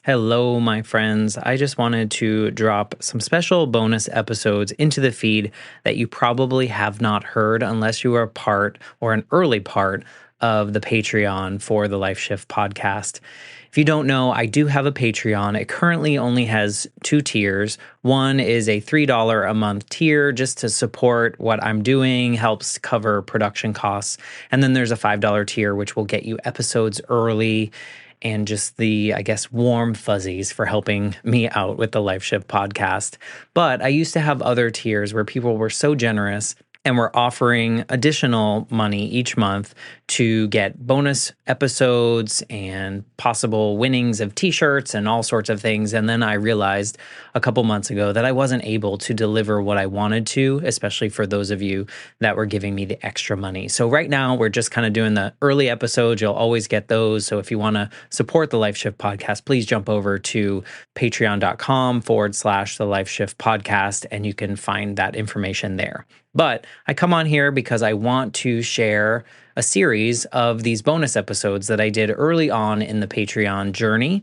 Hello, my friends. I just wanted to drop some special bonus episodes into the feed that you probably have not heard unless you are a part or an early part of the Patreon for the Life Shift podcast. If you don't know, I do have a Patreon. It currently only has two tiers. One is a $3 a month tier just to support what I'm doing, helps cover production costs. And then there's a $5 tier, which will get you episodes early and just the, I guess, warm fuzzies for helping me out with the Life Shift podcast. But I used to have other tiers where people were so generous and were offering additional money each month to get bonus episodes and possible winnings of t-shirts and all sorts of things. And then I realized a couple months ago that I wasn't able to deliver what I wanted to, especially for those of you that were giving me the extra money. So right now we're just kind of doing the early episodes. You'll always get those. So if you want to support the Life Shift podcast, please jump over to patreon.com/the Life Shift podcast, and you can find that information there. But I come on here because I want to share a series of these bonus episodes that I did early on in the Patreon journey.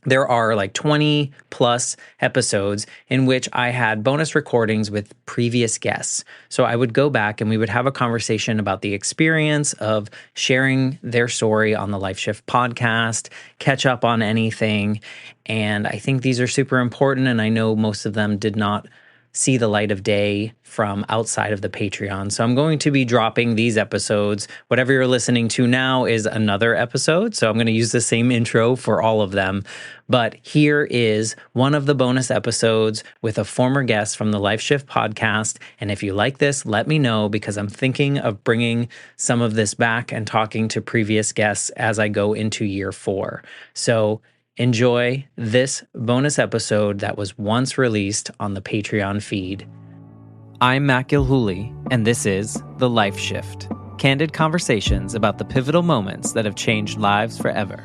There are like 20 plus episodes in which I had bonus recordings with previous guests. So I would go back and we would have a conversation about the experience of sharing their story on the Life Shift podcast, catch up on anything. And I think these are super important. And I know most of them did not see the light of day from outside of the Patreon. So I'm going to be dropping these episodes. Whatever you're listening to now is another episode. So I'm going to use the same intro for all of them. But here is one of the bonus episodes with a former guest from the Life Shift podcast. And if you like this, let me know, because I'm thinking of bringing some of this back and talking to previous guests as I go into year 4. So enjoy this bonus episode that was once released on the Patreon feed. I'm Matt Gilhooly, and this is The Life Shift, candid conversations about the pivotal moments that have changed lives forever.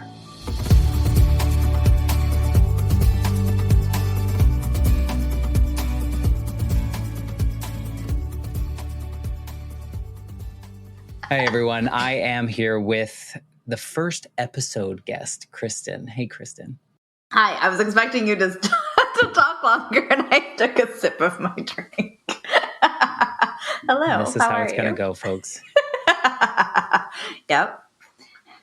Hi, everyone. I am here with the first episode guest, Christin. Hey, Christin. Hi. I was expecting you to talk longer, and I took a sip of my drink. Hello. This is how it's going to go, folks. Yep.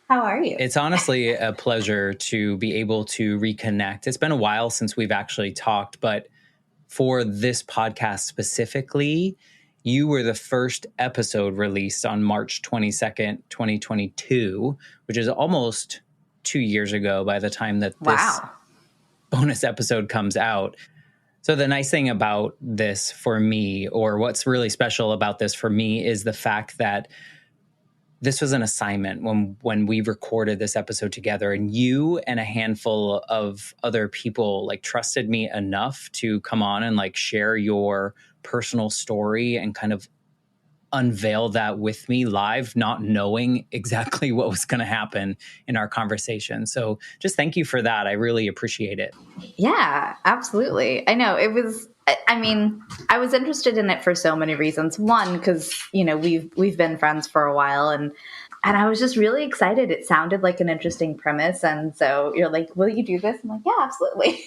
How are you? It's honestly a pleasure to be able to reconnect. It's been a while since we've actually talked, but for this podcast specifically, you were the first episode released on March 22nd, 2022, which is almost 2 years ago by the time that this bonus episode comes out. So the nice thing about this for me, or what's really special about this for me, is the fact that this was an assignment when we recorded this episode together, and you and a handful of other people like trusted me enough to come on and like share your personal story and kind of unveil that with me live, not knowing exactly what was going to happen in our conversation. So just thank you for that. I really appreciate it. Yeah, absolutely. I know it was, I mean, I was interested in it for so many reasons. One, because, you know, we've been friends for a while, and I was just really excited. It sounded like an interesting premise. And so you're like, will you do this? I'm like, yeah, absolutely.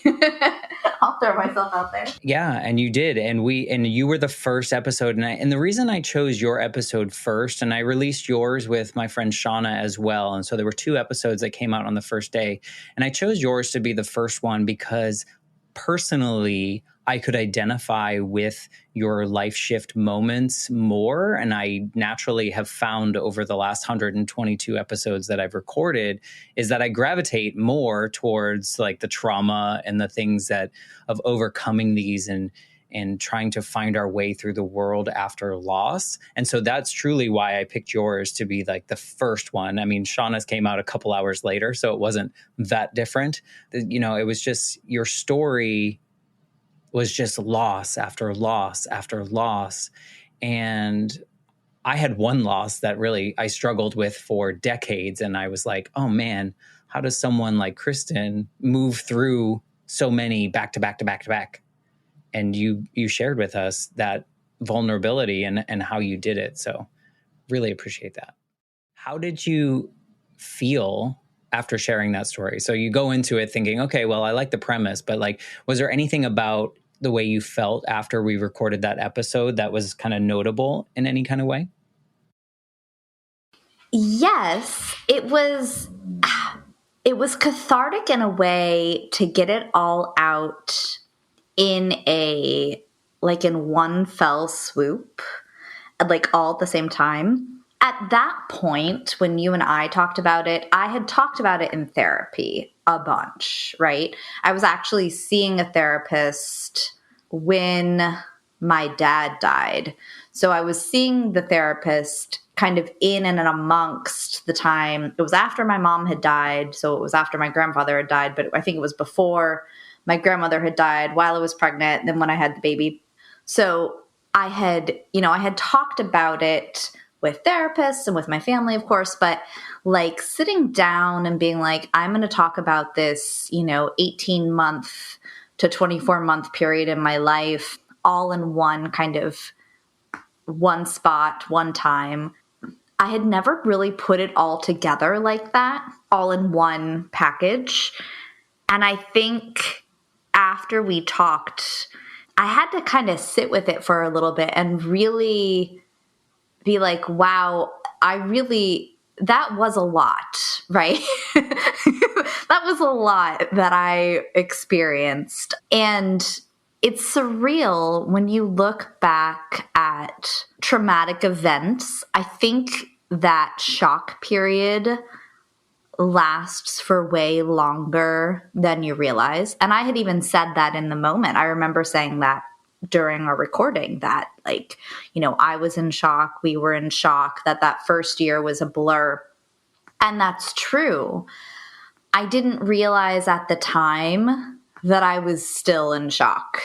I'll throw myself out there. Yeah, and you did. And you were the first episode. And the reason I chose your episode first, and I released yours with my friend Shauna as well. And so there were 2 episodes that came out on the first day. And I chose yours to be the first one because personally, I could identify with your life shift moments more. And I naturally have found over the last 122 episodes that I've recorded is that I gravitate more towards like the trauma and the things that of overcoming these and trying to find our way through the world after loss. And so that's truly why I picked yours to be like the first one. I mean, Shauna's came out a couple hours later, so it wasn't that different. You know, it was just your story was just loss after loss after loss. And I had one loss that really I struggled with for decades. And I was like, oh man, how does someone like Christin move through so many back to back to back to back? And you shared with us that vulnerability and how you did it. So really appreciate that. How did you feel after sharing that story? So you go into it thinking, okay, well, I like the premise, but like, was there anything about the way you felt after we recorded that episode that was kind of notable in any kind of way? Yes, it was cathartic in a way to get it all out in in one fell swoop, like all at the same time. At that point, when you and I talked about it, I had talked about it in therapy a bunch, right? I was actually seeing a therapist when my dad died. So I was seeing the therapist kind of in and amongst the time. It was after my mom had died. So it was after my grandfather had died, but I think it was before my grandmother had died, while I was pregnant, then when I had the baby. So I had talked about it with therapists and with my family, of course, but like sitting down and being like, I'm going to talk about this, 18-month to 24-month period in my life, all in one kind of one spot, one time. I had never really put it all together like that, all in one package. And I think after we talked, I had to kind of sit with it for a little bit and really be like, wow, that was a lot, right? That was a lot that I experienced. And it's surreal when you look back at traumatic events. I think that shock period lasts for way longer than you realize. And I had even said that in the moment. I remember saying that during our recording that, like, I was in shock. We were in shock that first year was a blur. And that's true. I didn't realize at the time that I was still in shock,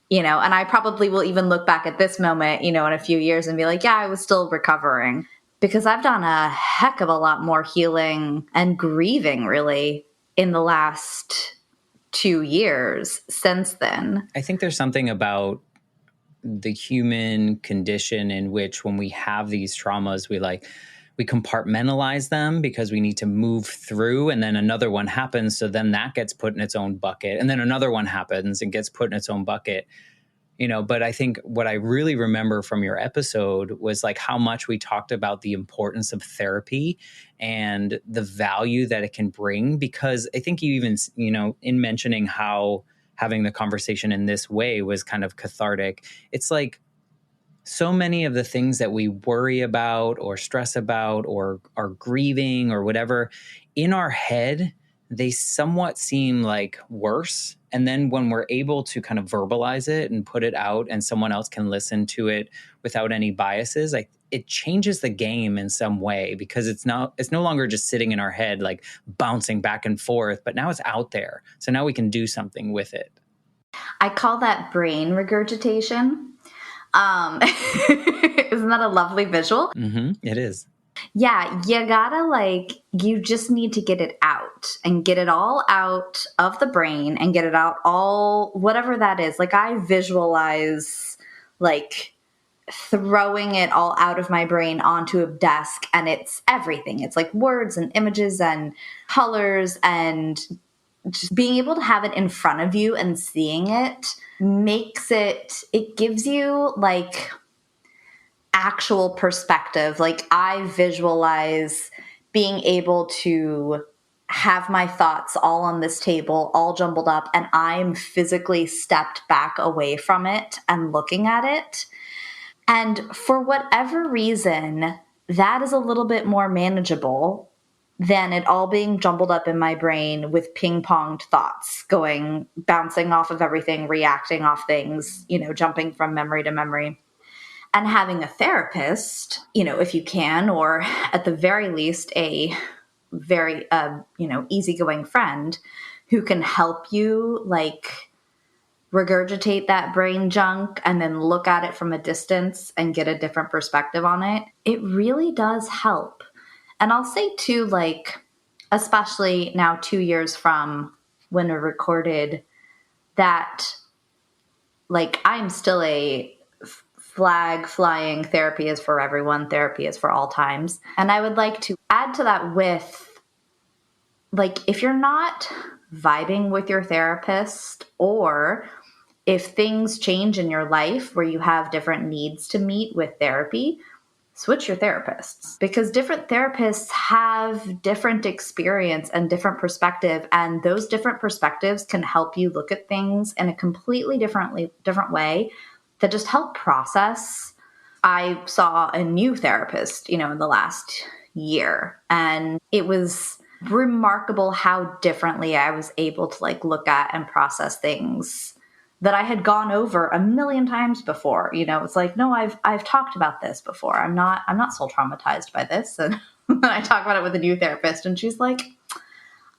and I probably will even look back at this moment, in a few years and be like, yeah, I was still recovering. Because I've done a heck of a lot more healing and grieving, really, in the last 2 years since then. I think there's something about the human condition in which when we have these traumas, we compartmentalize them because we need to move through, and then another one happens. So then that gets put in its own bucket, and then another one happens and gets put in its own bucket. But I think what I really remember from your episode was like how much we talked about the importance of therapy and the value that it can bring, because I think you even, in mentioning how having the conversation in this way was kind of cathartic. It's like so many of the things that we worry about or stress about or are grieving or whatever in our head, they somewhat seem like worse. And then when we're able to kind of verbalize it and put it out and someone else can listen to it without any biases, like it changes the game in some way, because it's no longer just sitting in our head, like bouncing back and forth, but now it's out there. So now we can do something with it. I call that brain regurgitation. Isn't that a lovely visual? Mm-hmm, it is. Yeah, you just need to get it out and get it all out of the brain and get it out all, whatever that is. Like I visualize like throwing it all out of my brain onto a desk, and it's everything. It's like words and images and colors, and just being able to have it in front of you and seeing it it gives you like actual perspective. Like I visualize being able to have my thoughts all on this table, all jumbled up, and I'm physically stepped back away from it and looking at it. And for whatever reason, that is a little bit more manageable than it all being jumbled up in my brain with ping-ponged thoughts bouncing off of everything, reacting off things, jumping from memory to memory. And having a therapist, if you can, or at the very least, a very, easygoing friend who can help you like regurgitate that brain junk and then look at it from a distance and get a different perspective on it. It really does help. And I'll say too, like, especially now 2 years from when we recorded that, like, I'm still a flag flying therapy is for everyone. Therapy is for all times. And I would like to add to that with like, if you're not vibing with your therapist, or if things change in your life where you have different needs to meet with therapy, switch your therapists, because different therapists have different experience and different perspective, and those different perspectives can help you look at things in a completely different way that just help process. I saw a new therapist, in the last year, and it was remarkable how differently I was able to like look at and process things that I had gone over a million times before. It's like, no, I've talked about this before. I'm not soul traumatized by this. And then I talk about it with a new therapist, and she's like,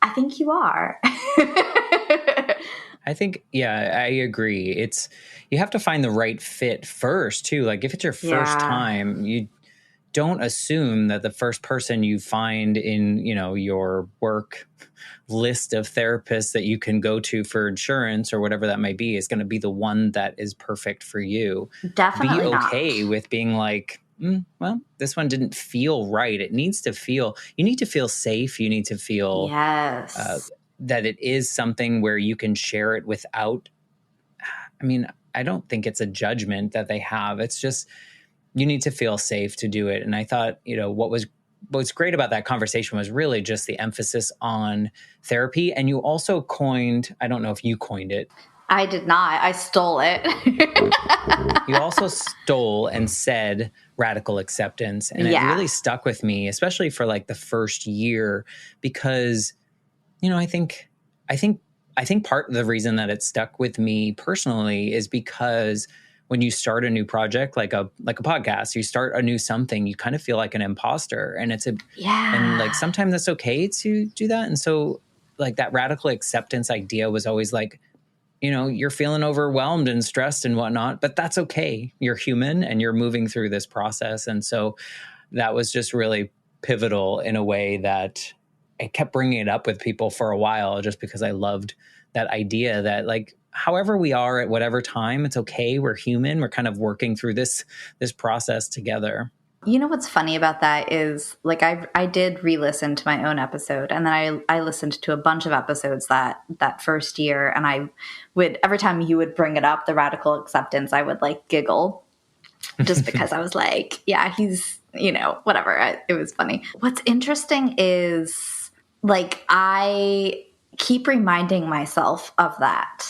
I think you are. I think, yeah, I agree. You have to find the right fit first too. Like if it's your first time, you don't assume that the first person you find in, your work list of therapists that you can go to for insurance or whatever that might be is going to be the one that is perfect for you. Definitely be okay with being like, well, this one didn't feel right. You need to feel safe. You need to feel that it is something where you can share it without, I don't think it's a judgment that they have. It's just, you need to feel safe to do it. And I thought, what's great about that conversation was really just the emphasis on therapy. And you also coined, I don't know if you coined it. I did not. I stole it. You also stole and said radical acceptance. And it really stuck with me, especially for like the first year, because, I think part of the reason that it stuck with me personally is because when you start a new project, like a podcast, you start a new something, you kind of feel like an imposter, and and like sometimes that's okay to do that. And so like that radical acceptance idea was always like, you're feeling overwhelmed and stressed and whatnot, but that's okay. You're human and you're moving through this process. And so that was just really pivotal in a way that I kept bringing it up with people for a while, just because I loved that idea that like, however we are at whatever time, it's okay. We're human. We're kind of working through this process together. What's funny about that is like I did re-listen to my own episode, and then I listened to a bunch of episodes that first year, and I would, every time you would bring it up, the radical acceptance, I would like giggle just because I was like, yeah, he's, whatever. It was funny. What's interesting is like I keep reminding myself of that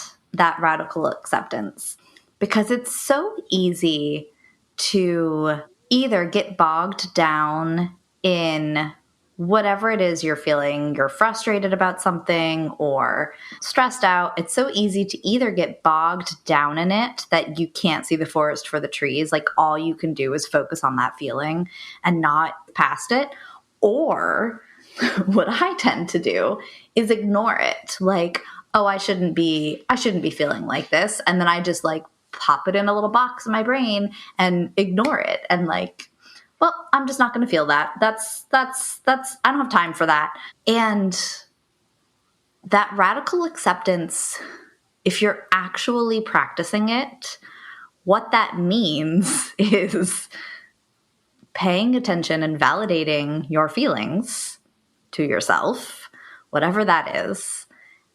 radical acceptance, because it's so easy to either get bogged down in whatever it is you're feeling. You're frustrated about something or stressed out. It's so easy to either get bogged down in it that you can't see the forest for the trees. Like all you can do is focus on that feeling and not past it. Or what I tend to do is ignore it. Like, oh, I shouldn't be feeling like this. And then I just like pop it in a little box in my brain and ignore it. And like, well, I'm just not going to feel that. That's, I don't have time for that. And that radical acceptance, if you're actually practicing it, what that means is paying attention and validating your feelings to yourself, whatever that is.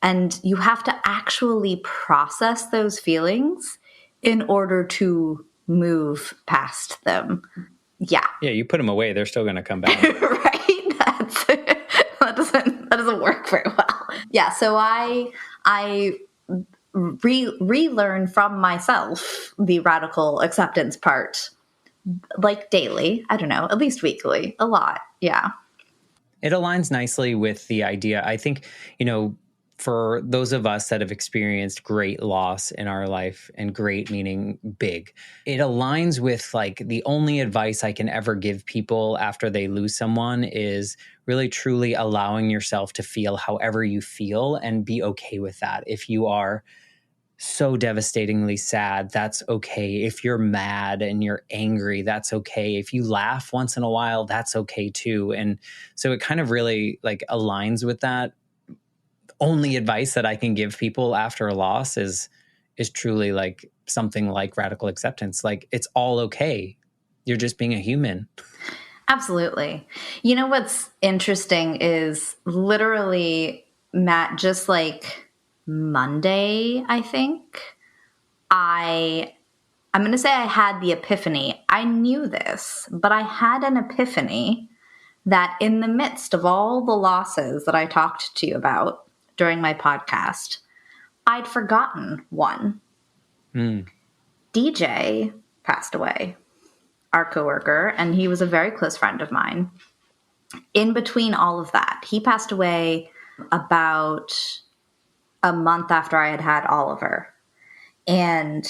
And you have to actually process those feelings in order to move past them. Yeah. Yeah, you put them away, they're still going to come back. Right? That doesn't work very well. Yeah, so I relearn from myself the radical acceptance part, like daily. I don't know, at least weekly, a lot. Yeah. It aligns nicely with the idea. I think, for those of us that have experienced great loss in our life, and great meaning big, it aligns with like the only advice I can ever give people after they lose someone is really truly allowing yourself to feel however you feel and be okay with that. If you are so devastatingly sad, that's okay. If you're mad and you're angry, that's okay. If you laugh once in a while, that's okay too. And so it kind of really like aligns with that. Only advice that I can give people after a loss is truly like something like radical acceptance. Like it's all okay. You're just being a human. Absolutely. You know what's interesting is literally, Matt, just like Monday, I think, I'm going to say I had the epiphany. I knew this, but I had an epiphany that in the midst of all the losses that I talked to you about during my podcast, I'd forgotten one. DJ passed away, our coworker, and he was a very close friend of mine. In between all of that, he passed away about a month after I had had Oliver. And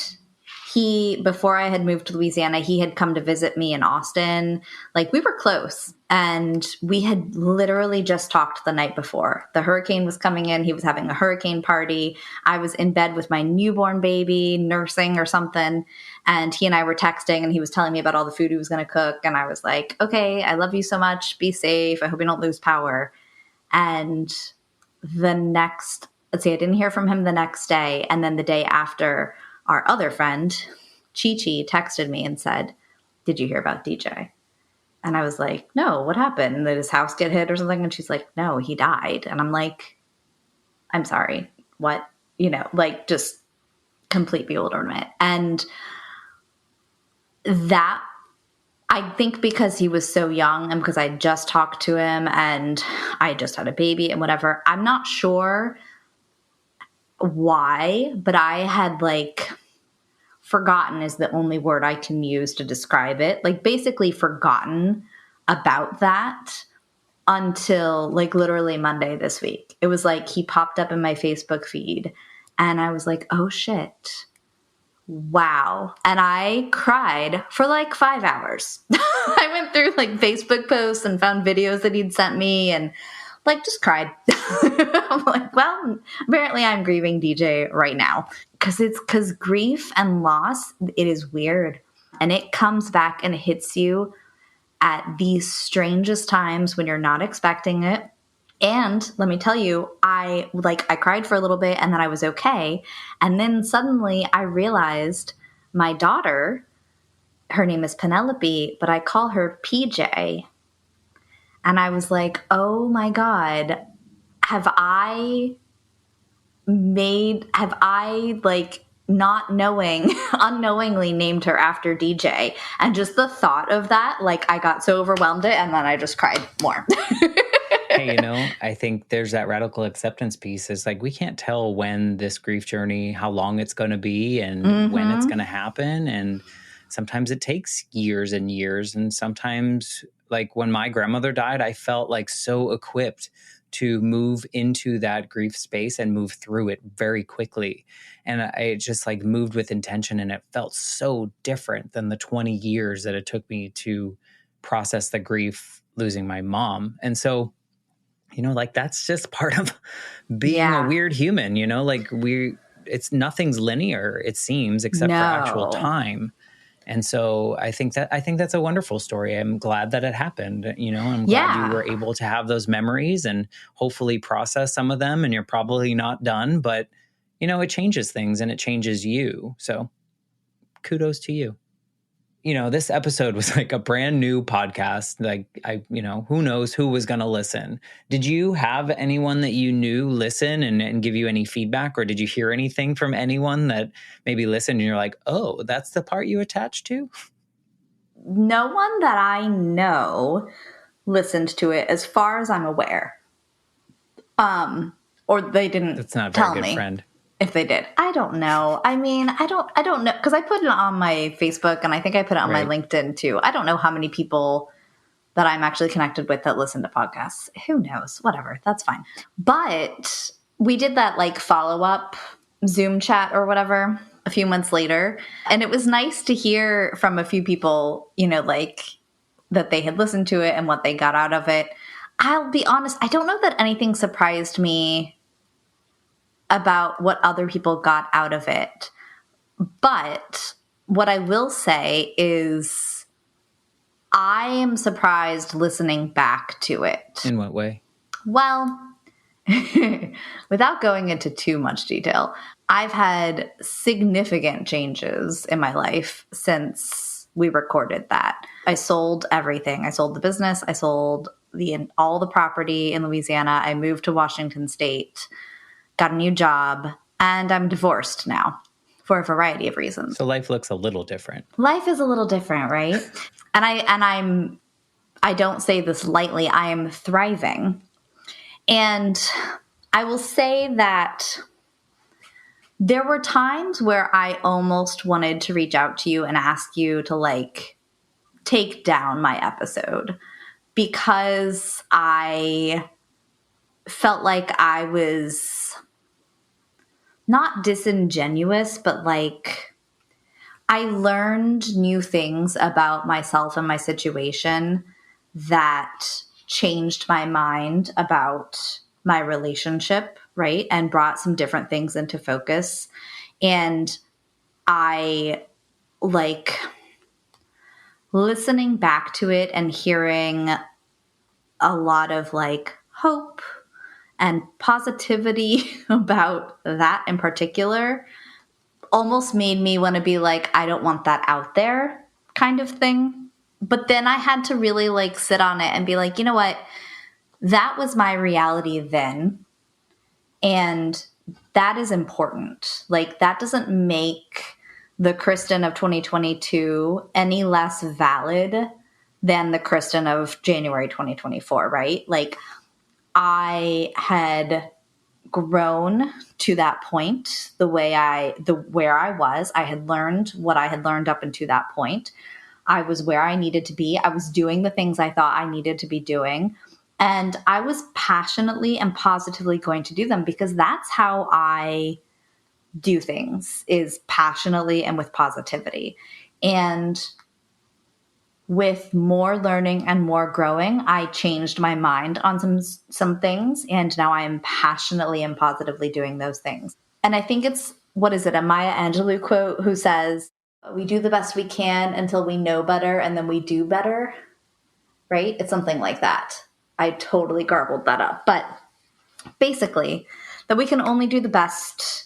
before I had moved to Louisiana, he had come to visit me in Austin. Like, we were close, and we had literally just talked the night before. The hurricane was coming in. He was having a hurricane party. I was in bed with my newborn baby, nursing or something. And he and I were texting, and he was telling me about all the food he was going to cook. And I was like, okay, I love you so much. Be safe. I hope you don't lose power. And I didn't hear from him the next day. And then the day after, our other friend, Chi-Chi, texted me and said, did you hear about DJ? And I was like, no, what happened? Did his house get hit or something? And she's like, no, he died. And I'm like, I'm sorry, what? Just complete bewilderment. And that, I think because he was so young and because I just talked to him and I just had a baby and whatever, I'm not sure why, but I had forgotten is the only word I can use to describe it. Basically forgotten about that until literally Monday this week. It was he popped up in my Facebook feed and I was like, oh shit. Wow. And I cried for 5 hours. I went through Facebook posts and found videos that he'd sent me and just cried. I'm like, well, apparently I'm grieving DJ right now. Because grief and loss, it is weird. And it comes back and hits you at the strangest times when you're not expecting it. And let me tell you, I cried for a little bit and then I was okay. And then suddenly I realized my daughter, her name is Penelope, but I call her PJ. And I was like, oh my God, have I not knowing, unknowingly named her after DJ? And just the thought of that, I got so overwhelmed and then I just cried more. Hey, I think there's that radical acceptance piece. It's we can't tell when this grief journey, how long it's going to be and when it's going to happen. And sometimes it takes years and years. And sometimes when my grandmother died, I felt so equipped to move into that grief space and move through it very quickly. And I just moved with intention, and it felt so different than the 20 years that it took me to process the grief losing my mom. And so, that's just part of being a weird human, nothing's linear, it seems, except for actual time. And so I think that's a wonderful story. I'm glad that it happened. I'm glad you were able to have those memories and hopefully process some of them. And you're probably not done, but it changes things and it changes you. So kudos to you. This episode was a brand new podcast. Who knows who was going to listen? Did you have anyone that you knew listen and give you any feedback? Or did you hear anything from anyone that maybe listened and you're like, oh, that's the part you attached to? No one that I know listened to it as far as I'm aware. Or they didn't That's not a tell very good me. Friend. If they did, I don't know. I mean, I don't know, because I put it on my Facebook and I think I put it on my LinkedIn too. I don't know how many people that I'm actually connected with that listen to podcasts. Who knows? Whatever. That's fine. But we did that follow-up Zoom chat or whatever a few months later. And it was nice to hear from a few people, that they had listened to it and what they got out of it. I'll be honest, I don't know that anything surprised me about what other people got out of it. But what I will say is I am surprised listening back to it. In what way? Well, without going into too much detail, I've had significant changes in my life since we recorded that. I sold everything. I sold the business. I sold all the property in Louisiana. I moved to Washington State, got a new job, and I'm divorced now for a variety of reasons. So life looks a little different. Life is a little different, right? I don't say this lightly. I am thriving. And I will say that there were times where I almost wanted to reach out to you and ask you to like take down my episode, because I felt like I was not disingenuous, but like I learned new things about myself and my situation that changed my mind about my relationship, right? And brought some different things into focus. And I like listening back to it and hearing a lot of like hope and positivity about that in particular almost made me want to be like, I don't want that out there kind of thing. But then I had to really like sit on it and be like, you know what? That was my reality then. And that is important. Like that doesn't make the Christin of 2022 any less valid than the Christin of January 2024, right? Like I had grown to that point where I was. I had learned what I had learned up until that point. I was where I needed to be. I was doing the things I thought I needed to be doing. And I was passionately and positively going to do them, because that's how I do things, is passionately and with positivity. And with more learning and more growing, I changed my mind on some things, and now I am passionately and positively doing those things. And I think it's, what is it, a Maya Angelou quote who says, we do the best we can until we know better, and then we do better, right? It's something like that. I totally garbled that up. But basically, that we can only do the best.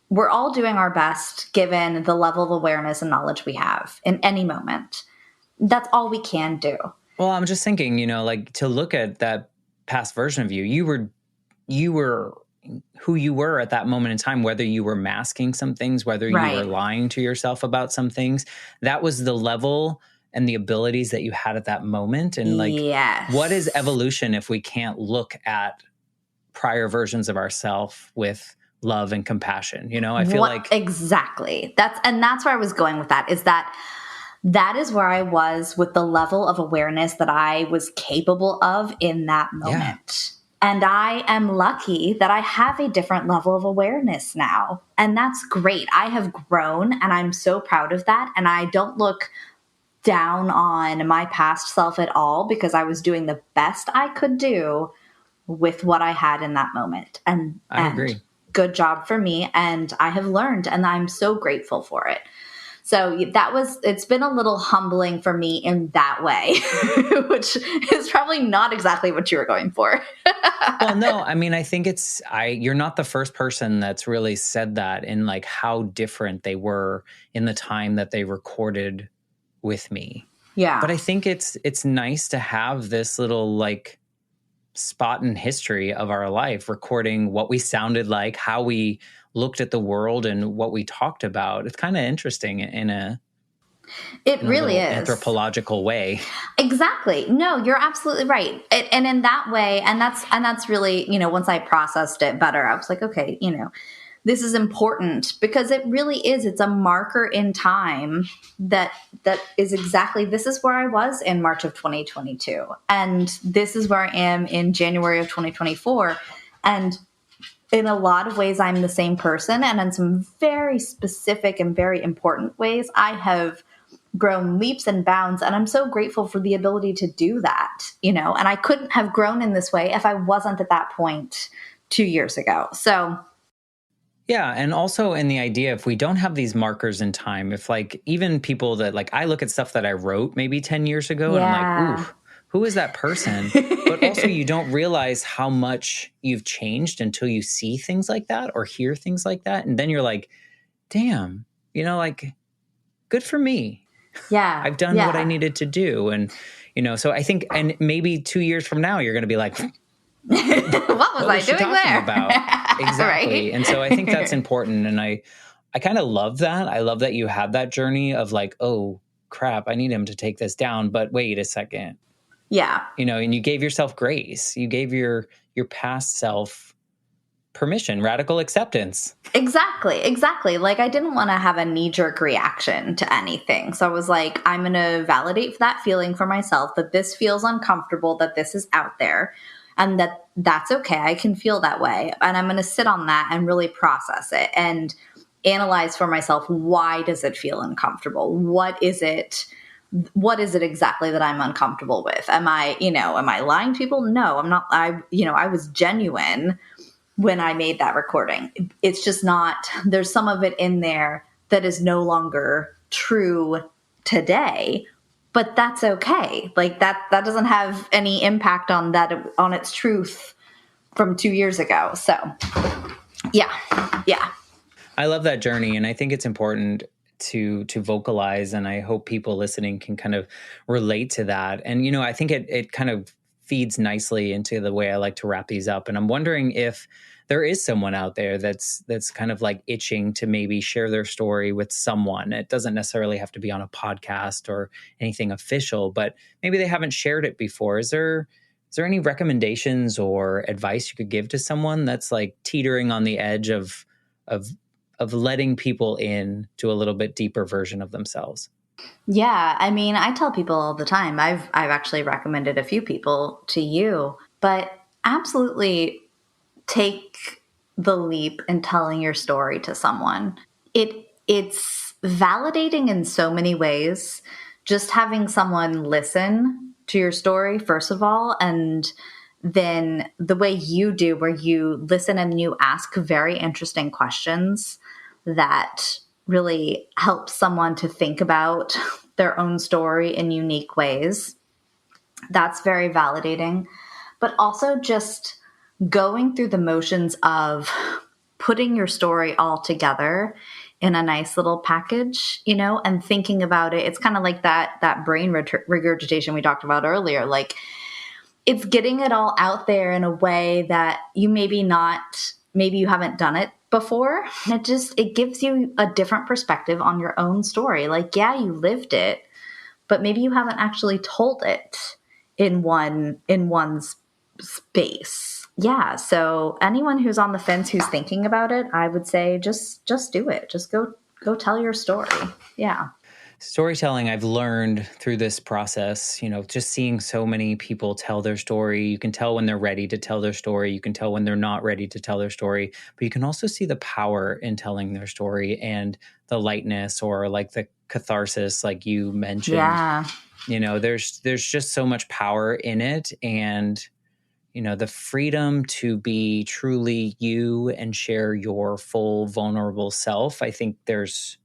We're all doing our best given the level of awareness and knowledge we have in any moment. That's all we can do. Well, I'm just thinking, you know, like to look at that past version of you, you were who you were at that moment in time, whether you were masking some things, whether you were lying to yourself about some things. That was the level and the abilities that you had at that moment. And like, what is evolution if we can't look at prior versions of ourselves with love and compassion? You know, I feel like exactly that's where I was going with that, is that is where I was with the level of awareness that I was capable of in that moment. Yeah. And I am lucky that I have a different level of awareness now. And that's great. I have grown and I'm so proud of that. And I don't look down on my past self at all, because I was doing the best I could do with what I had in that moment. And I agree. Good job for me. And I have learned, and I'm so grateful for it. So it's been a little humbling for me in that way, which is probably not exactly what you were going for. Well, no, I mean, I think you're not the first person that's really said that, in like how different they were in the time that they recorded with me. Yeah. But I think it's nice to have this little like spot in history of our life, recording what we sounded like, how we looked at the world, and what we talked about. It's kind of interesting in a really is anthropological way. Exactly. No, you're absolutely right. And in that way, and that's really, you know, once I processed it better, I was like, okay, you know, this is important, because it really is. It's a marker in time that is exactly, this is where I was in March of 2022. And this is where I am in January of 2024. And in a lot of ways, I'm the same person. And in some very specific and very important ways, I have grown leaps and bounds. And I'm so grateful for the ability to do that, you know, and I couldn't have grown in this way if I wasn't at that point 2 years ago. So yeah. And also in the idea, if we don't have these markers in time, if like even people that like, I look at stuff that I wrote maybe 10 years ago and I'm like, ooh, who is that person? But also you don't realize how much you've changed until you see things like that or hear things like that. And then you're like, damn, you know, like good for me. Yeah. I've done what I needed to do. And, so I think, and maybe 2 years from now, you're going to be like, what was I doing there? About? Exactly. Right? And so I think that's important. And I kind of love that. I love that you had that journey of like, oh crap, I need him to take this down. But wait a second. Yeah. And you gave yourself grace. You gave your past self permission, radical acceptance. Exactly. Like, I didn't want to have a knee-jerk reaction to anything. So I was like, I'm going to validate that feeling for myself, that this feels uncomfortable, that this is out there, and that's okay. I can feel that way. And I'm going to sit on that and really process it and analyze for myself, why does it feel uncomfortable? What is it exactly that I'm uncomfortable with? Am I lying to people? No, I'm not. I was genuine when I made that recording. It's just not, there's some of it in there that is no longer true today, but that's okay. Like that doesn't have any impact on its truth from 2 years ago. So yeah. I love that journey. And I think it's important to vocalize. And I hope people listening can kind of relate to that. And, I think it kind of feeds nicely into the way I like to wrap these up. And I'm wondering if there is someone out there that's kind of like itching to maybe share their story with someone. It doesn't necessarily have to be on a podcast or anything official, but maybe they haven't shared it before. Is there any recommendations or advice you could give to someone that's like teetering on the edge of letting people in to a little bit deeper version of themselves? Yeah. I mean, I tell people all the time, I've actually recommended a few people to you, but absolutely take the leap in telling your story to someone. It's validating in so many ways. Just having someone listen to your story, first of all, and then the way you do, where you listen and you ask very interesting questions that really help someone to think about their own story in unique ways. That's very validating. But also just going through the motions of putting your story all together in a nice little package, and thinking about it. It's kind of like that brain regurgitation we talked about earlier. Like, it's getting it all out there in a way that maybe you haven't done it before. It gives you a different perspective on your own story. Like, yeah, you lived it, but maybe you haven't actually told it in one space. Yeah. So anyone who's on the fence, who's thinking about it, I would say just do it. Just go tell your story. Yeah. Storytelling, I've learned through this process, just seeing so many people tell their story. You can tell when they're ready to tell their story. You can tell when they're not ready to tell their story. But you can also see the power in telling their story and the lightness, or like the catharsis, like you mentioned. Yeah. There's just so much power in it. And, the freedom to be truly you and share your full vulnerable self. I think there's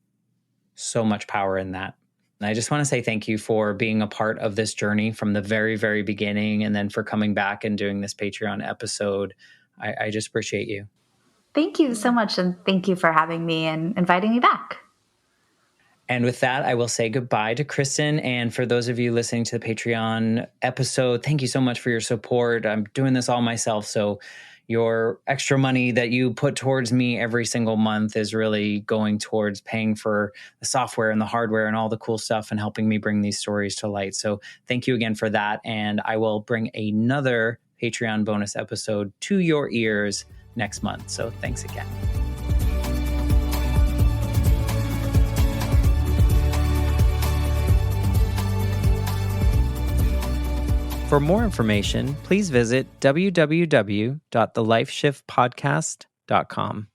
so much power in that. And I just want to say thank you for being a part of this journey from the very, very beginning, and then for coming back and doing this Patreon episode. I just appreciate you. Thank you so much. And thank you for having me and inviting me back. And with that, I will say goodbye to Christin. And for those of you listening to the Patreon episode, thank you so much for your support. I'm doing this all myself, so your extra money that you put towards me every single month is really going towards paying for the software and the hardware and all the cool stuff, and helping me bring these stories to light. So thank you again for that. And I will bring another Patreon bonus episode to your ears next month. So thanks again. For more information, please visit www.thelifeshiftpodcast.com.